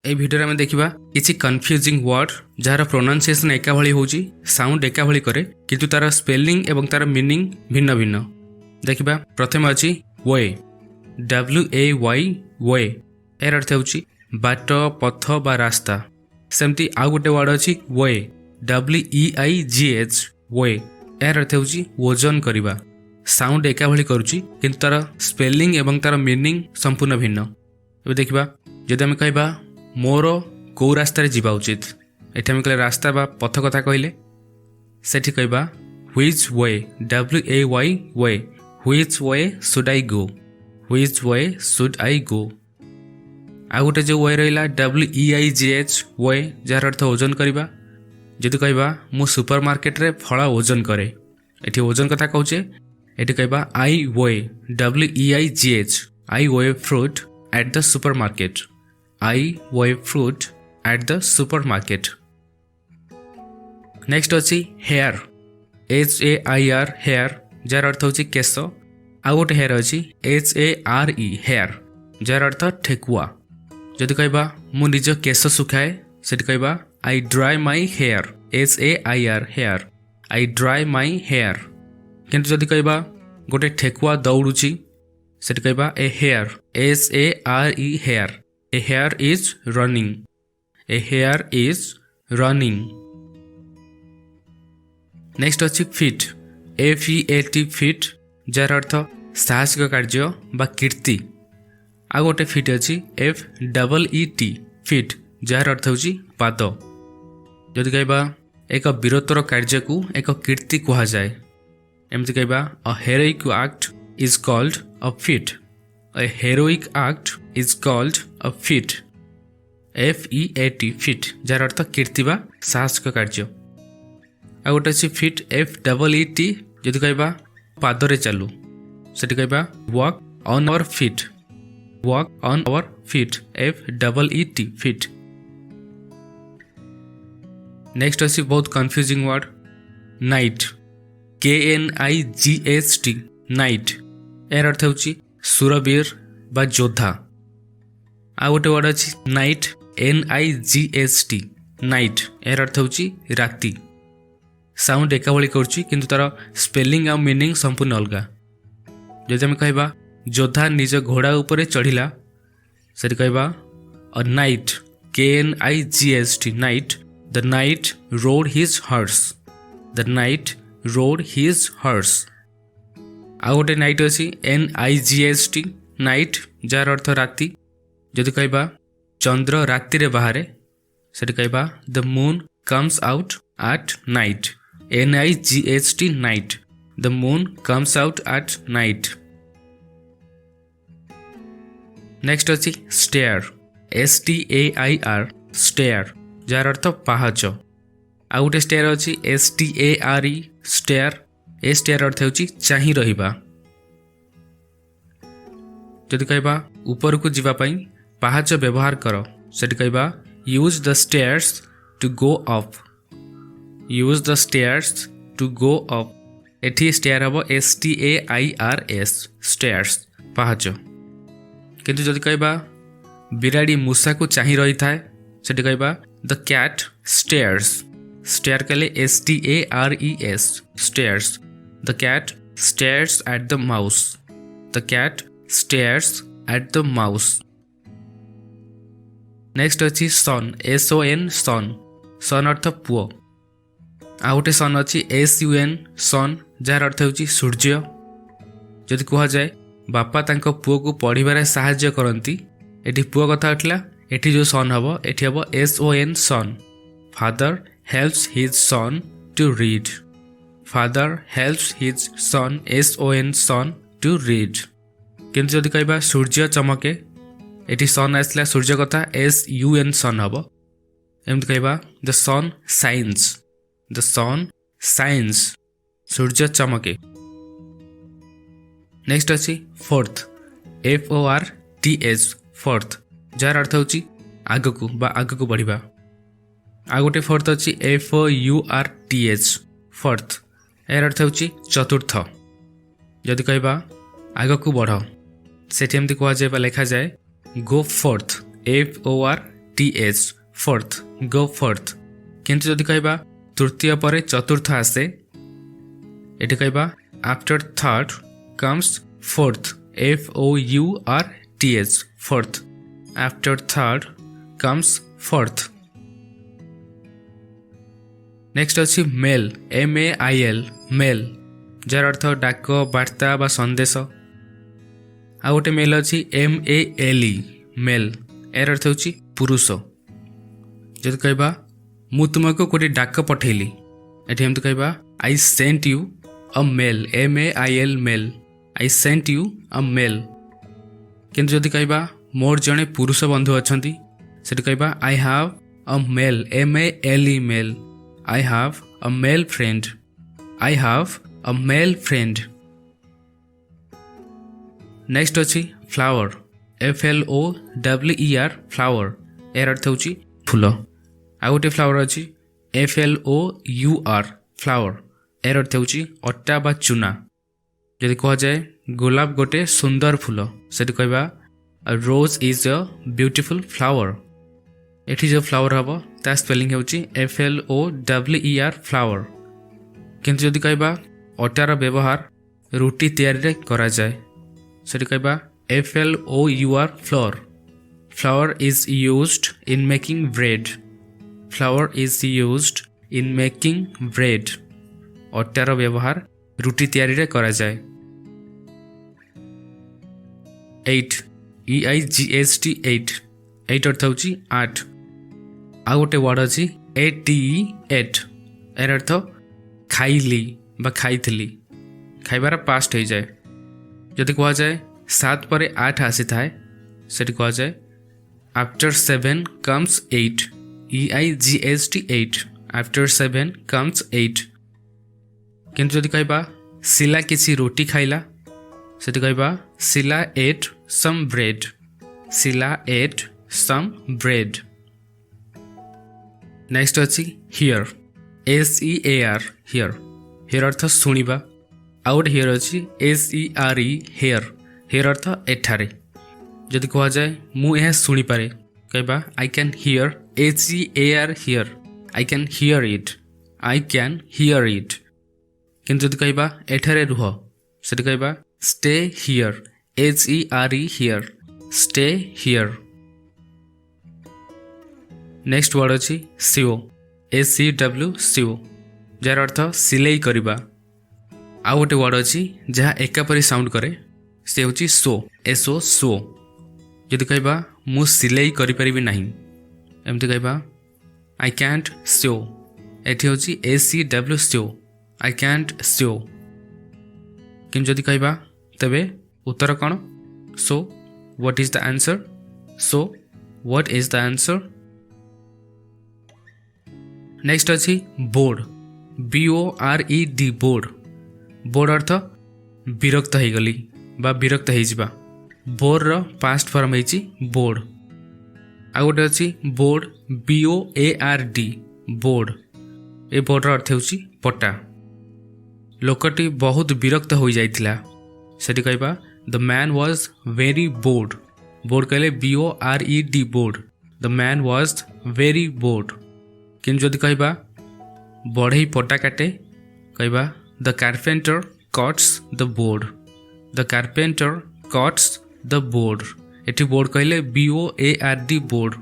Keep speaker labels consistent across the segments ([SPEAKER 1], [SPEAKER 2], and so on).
[SPEAKER 1] ए video आम देखा किसी कन्फ्यूजिंग वर्ड जार प्रोनाउंसिएशन एका भली होउची साउंड एका भली करे किंतु तार स्पेलिंग एवं तार मीनिंग भिन्न भिन्न। देखिबा प्रथम अछि वे WAY वे एर अर्थ होउची बाट पथ बा रास्ता। सेमती आउ गोटे वर्ड अछि वे WEIGH वे एर अर्थ होउची वजन करिबा। साउंड एका भली करूची किंतु तार स्पेलिंग एवं तार मीनिंग संपूर्ण भिन्न। एबे देखिबा जदि आम कहबा मोर कौ रास्तार जीवा उचित एठी आम कहले रास्ता बा पथ कथा कहले सेठी कहबा which way WAY way which way should I go which way should I go. आ गोटे जो वे रहिला WEIGH वे जार अर्थ ओजन करबा। जदि कहबा मु सुपर मार्केट रे फल ओजन करे एठी ओजन कथा कहूचे एठी कहबा I weigh WEIGH I weigh fruit at the supermarket I weigh fruit at the supermarket. Next अच्छी हेयर HAIR हेयर जार अर्थ होची केस। आ गोटे हेयर अच्छी HARE हेयर जार अर्थ ठेकुआ। जदि कहबा मु निज केस सुखाए सेठी कहबा I dry my hair HAIR hair I dry my hair. किंतु जदि कहबा गोटे ठेकुआ दौड़ुची सेठी कहबा a hare HARE hare A hare is running. A hare is running. Next अच्छी फिट FEAT फिट जार अर्थ साहसिक कार्य बा कीर्ति। आ गोटे फिट अच्छी FEET फिट जार अर्थ होची पाद। जदि कहबा एक वीरत्वर कार्य को एक कीर्ति कहा जाए एमती कहबा a heroic act is called a feat. A heroic act is called a feat. FEAT feat जार अर्थ कीर्ति बा साहसिक कार्य। आ गोटे अछि फिट FEET जदि कहबा पादरे चालू सेठी कहबा walk on our feet walk on our feet FEET feet। Next अछि बहुत confusing word night KNIGHT night एर अर्थ होची सुरवीर बा योद्धा। आ गोटे वर्ड अच्छी नाइट NIGHT नाइट एर अर्थ होची राति। साउंड एका भली करूची किंतु तार स्पेलिंग आ मीनिंग संपूर्ण अलगा। जदि आम कहबा योद्धा निज घोड़ा उपरे चढ़िला सेठी कहबा a knight KNIGHT knight the knight rode his horse the knight rode his horse. आ गोटे नाइट अच्छी NIGHT नाइट जार अर्थ राति। जदि कहबा चंद्र राति रे बाहरे सेठी कहबा the moon comes out at night NIGHT night the moon comes out at night. Next अच्छी स्टेयर STAIR स्टेयर जार अर्थ पाहाच। आ गोटे स्टेयर अच्छी STARE स्टेयर ए स्टेयर अर्थ होची चाहि रहिबा। जदि कहबा ऊपर को जीवा पई पाहाच व्यवहार करो सेठी कहबा use the stairs to go up use the stairs to go up. एठी स्टेयर हबो STAIRS स्टेयर्स पाहाच। किंतु जदि कहबा बिराड़ी मूसा को चाहि रही थाए सेठी कहबा द कैट स्टेयर्स स्टेयर कले STARES stairs. The cat stares at the mouse. The cat stares at the mouse. Next अच्छी sun SON sun sun अर्थ पुओ। आ गोटे सन अच्छी SUN sun जार अर्थ होची सूर्य। जदि कहा जाए बापा तांको पुओ को पढ़िबारे साहाय्य करंती एठी पुओ कथा उठला एठी जो सन हबो एठी हबो SON son। Father helps his son to read. Father helps his son SON son to read. किंतु जदि कहबा सूर्य चमके एठी सन आसला सूर्य कथा SUN sun हबो एमति कहबा the sun shines the sun shines सूर्य चमके। नेक्स्ट अछि फोर्थ FORTH फोर्थ जार अर्थ होची आगकू बा आगकू बढ़िबा। आ गोटे फोर्थ अच्छी FOURTH फोर्थ एर अर्थ होची चतुर्थ। जदि कहबा आगकू बढ़ सेठी एमती कह जाए लिखा जाए गो fourth TH fourth go forth किंतु जदि कहबा तृतीय पर चतुर्थ आसे एटी कहबा after third comes fourth FOURTH fourth after third comes fourth. Next अच्छी मेल MAIL मेल जार अर्थ डाक वार्ता बा संदेश। आ गोटे मेल अच्छी MALE मेल यार अर्थ होची पुरुष। जब कहबा मु तुमको गोटे डाक पठेली एठी हम तो कहबा I sent you a mail MAIL mail I sent you a mail. किंतु जदि कहबा मोर जड़े पुरुष बंधु अछंती सेठी कहबा I have a male MALE male I have a male friend I have a male friend. Next अच्छी फ्लावर FLOWER फ्लावर यार अर्थ होची फूल। आ गोटे फ्लावर अच्छी FLOUR फ्लावर यार अर्थ होची अट्टा बा चूना। जदि कह जाए गोलाप गोटे सुंदर फूल सेठी कहबा रोज इज अ ब्यूटीफुल फ्लावर। एठी जो फ्लावर हम ता स्पेलिंग होची FLOWER फ्लावर। किंतु जदि कहबा अटार व्यवहार रुटी तैयारी रे करा जाए सेठी कहबा FLOUR flour. Flour is used in making bread flour is used in making bread. अटार व्यवहार रुटी तैयारी रे करा जाए। 8 EIGHT 8 अर्थ होची 8। आ गोटे वर्ड अच्छी ATE 8 यार अर्थ खाइली बा खाइथिली खाइबार पास्ट हो जाए। जदि कह जाए 7 पर 8 आसी थाए सेठी कह जाए after 7 comes 8 EIGHT 8 after 7 comes 8। किंतु जदि कहबा सिला किसी रोटी खाइला सेठी कहबा सिला एट सम ब्रेड सिला एट सम ब्रेड। नेक्स्ट अच्छी हियर SEAR हियर हियर अर्थ शुणिबा। आ गोटे हियर अच्छी SERE हेयर हेयर अर्थ एठारे। जदि कह जाए मु यह शुणी पारे कहबा I can hear HEAR here I can hear it I can hear it. किंतु जदि कहबा एठारे रुह सेठी कहबा stay here HERE here stay here. Next word अच्छी सिओ SEW सिओ जार अर्थ सिलाई करिबा। आ गोटे वर्ड अच्छी जहाँ एकापरी साउंड करे से होची सो SO सो। जदि कहबा मु सिलाई करि परिबि नाही एमती कहबा आई कैंट सो एठी होची SEW सो आई कैंट सो। किन जदि कहबा तबे उत्तर कौन so what is the answer so what is the answer. Next अच्छी बोर्ड BORED बोर्ड बोर्ड अर्थ विरक्त हो गली बा विरक्त हो बोर रो पास्ट फॉर्म है बोर्ड। आ गोटे अच्छी बोर्ड BOARD बोर्ड ए बोर्ड अर्थ होची पटा। लोकटी बहुत विरक्त हो जाइतिला सेठी कहबा the man was very bored board कहले BORED board the man was very bored. किन जदि कहबा बढ़ई पटा काटे कहबा the carpenter cuts the board the carpenter cuts the board. एठी बोर्ड कहले BOARD बोर्ड।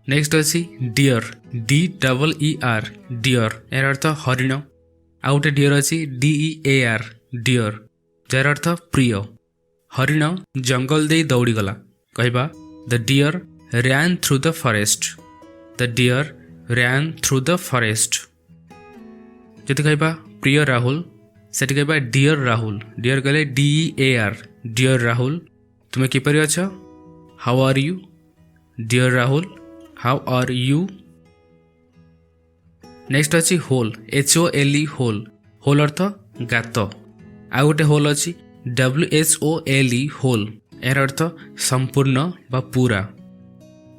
[SPEAKER 1] नेक्स्ट अच्छी डियर DEER डियर यार अर्थ हरिण। आ गोटे डियर अच्छी DEAR डियर जार अर्थ प्रिय। हरिण जंगल दे दौड़ी गला कहबा the deer ran through the forest the deer ran through the forest. जदि कहबा प्रिय राहुल सेठी कहबा डियर राहुल डियर कहले DEAR डियर राहुल तुम्हें किपरि अछ how are you dear Rahul how are you. Next अच्छी होल HOLE होल होल अर्थ गात। आ गोटे होल अच्छी WHOLE होल यार अर्थ संपूर्ण बा पूरा।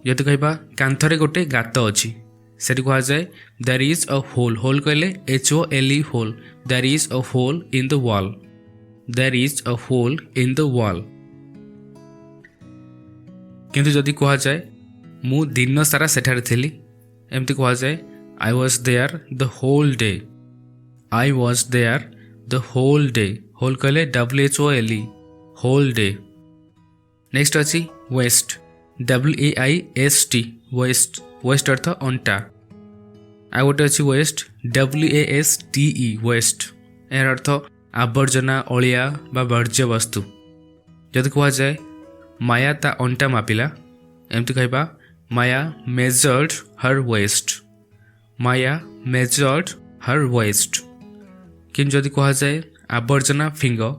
[SPEAKER 1] जदि कहबा कांथरे गोटे गात अच्छी सेठी कह जाए there is a hole hole कहले HOLE hole there is a hole in the wall there is a hole in the wall. किंतु जदि कह जाए मु दिन सारा सेठारे थिली एमती कह जाए I was there the whole day. I was there the whole day. Whole कहले WHOLE होल डे। नेक्स्ट अच्छी वेस्ट WAIST वेस्ट। वेस्ट अर्थ अंटा। आ गोटे अच्छी वेस्ट WASTE वेस्ट। यार अर्थ आवर्जना अलिया बा वर्ज्य वस्तु। जदि कह जाए माया ता अंटा मापिला एमती कहबा Maya measured her waist. Maya measured her waist. कि जदि कह जाए आवर्जना फिंगर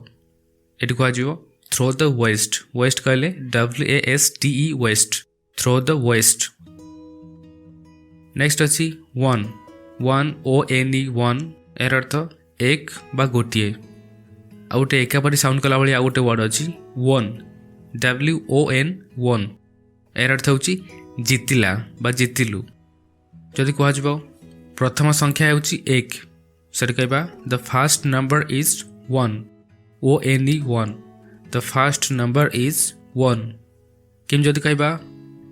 [SPEAKER 1] ये कह थ्रो द वेस्ट। वेस्ट कहले WASTE waste. Throw the waste. Next अच्छी वन ONE वन। यार अर्थ एक बा गोटे। आ गोटे एकापरी साउंड कला भाई आ गोटे वर्ड अच्छी वन WON वन। यार अर्थ होची जितिला बा जितिलु। जदि कह प्रथम संख्या होची एक से कहबा the fast number is one. ONE one. The fast number is one. कि जदि कहबा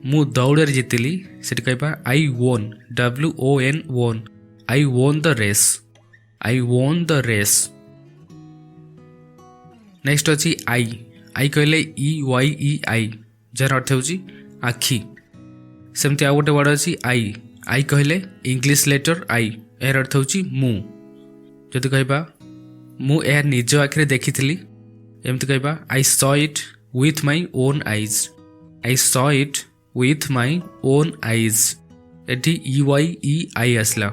[SPEAKER 1] मु दौड़ जितिली से कहबा आई वोन WON वोन। आई won the race. I won the race. Next अच्छी आई कहले EYEI जार अर्थ होची आखि। सेमती आ गोटे वर्ड अच्छी आई कहले इंग्लिश लेटर आई यार अर्थ होची मु। जदि कहबा मु यार निज आखिरे देखिथिली एमती कहबा I saw it with my own eyes. I saw it with my own eyes. Eighty EYEI आसला।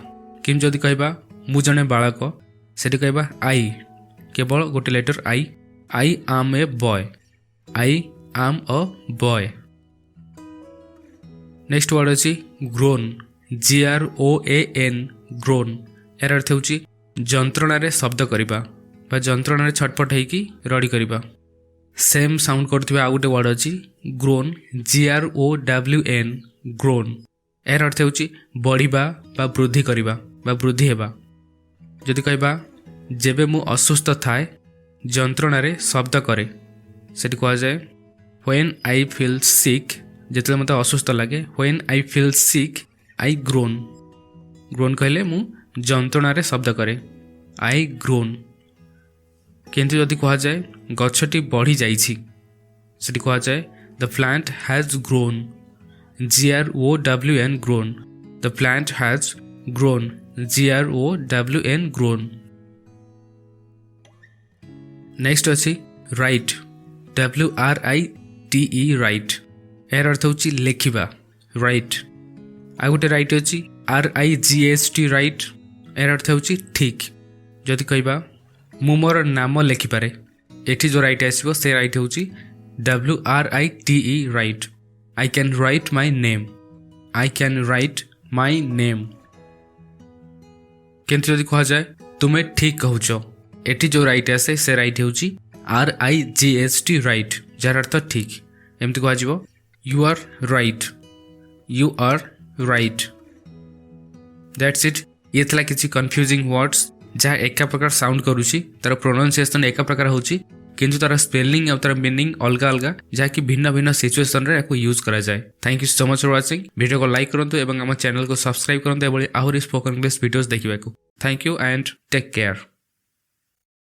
[SPEAKER 1] कि जदि कहबा मु जने बालक से कहबा आई केवल गोटे लेटर आई आम ए boy. I am a boy. Next word अच्छी ग्रोन GROAN ग्रोन। यार अर्थ होची जंत्रणा शब्द करवा बा जंत्रणा छटपट होगी रड़ी करवा। सेम साउंड करथिबा आ गोटे वर्ड अच्छी ग्रोन GROWN ग्रोन। यार अर्थ होची बढ़िबा बा वृद्धि करवा बा वृद्धि हेबा। जदि कहबा जेबे मु असुस्थ थाए जंत्रणा शब्द करे से कह जाए व्हेन आई फील सिक। जिते मत असुस्थ लगे when I feel sick I grown. Grown कहले मु जंत्रणा शब्द करे आई ग्रोन। किंतु जदि कह जाए गछटी बढ़ी जाइछि से कह जाए the plant has grown GROWN grown. The plant has grown GROWN grown. Next अच्छी राइट WRITE राइट। यार अर्थ होची लेखिबा राइट। आ गोटे राइट अच्छी RIGHT राइट। यार अर्थ होची ठीक। जदि कहबा मु मोर नाम लेखिपारे एठी जो राइट आसबो से राइट होची WRITE right. I can write my name. I can write my name. किंतु जदि कह जाए तुमे ठीक कहूच एठी जो राइट आसे से राइट होची RIGHT राइट जार अर्थ ठीक। एमती कह you are right. You are right. That's it. ये थला किसी कन्फ्यूजिंग वर्ड्स जहाँ एका प्रकार साउंड करुची तार प्रोनाउंसिएशन एका प्रकार होची किंतु तार स्पेलिंग और तार मीनिंग अलग अलग जहाँ की भिन्न भिन्न सिचुएशन रे याको यूज करा जाए। Thank you so much for watching. Video को लाइक करंतु एवं आम चैनल को सब्सक्राइब करंतु एबोली आहुरी स्पोकन इंग्लिश वीडियोस देखिबाकू। Thank you and take care.